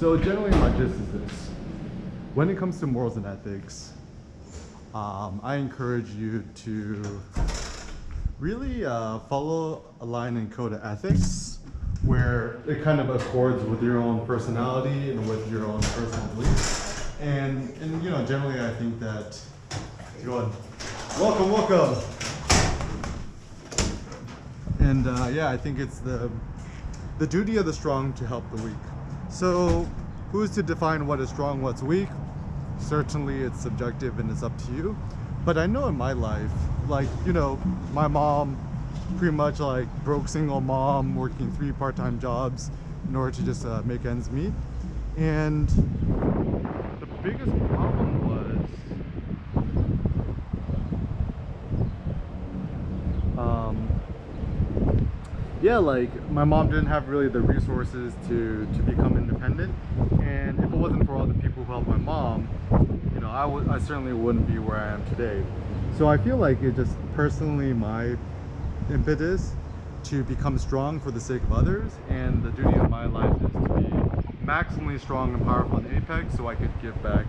So generally my gist is this. When it comes to morals and ethics, I encourage you to really follow a line and code of ethics where it kind of accords with your own personality and with your own personal beliefs. And you know, generally I think that, go on. Welcome. And yeah, I think it's the duty of the strong to help the weak. So who's to define what is strong, what's weak? Certainly it's subjective and it's up to you. But I know in my life, like, you know, my mom, pretty much like broke single mom, working 3 part-time jobs in order to just make ends meet. And the biggest problem was yeah, like my mom didn't have really the resources to become independent, and if it wasn't for all the people who helped my mom, you know, I certainly wouldn't be where I am today. So I feel like it just personally my impetus to become strong for the sake of others, and the duty of my life is to be maximally strong and powerful in Apex so I could give back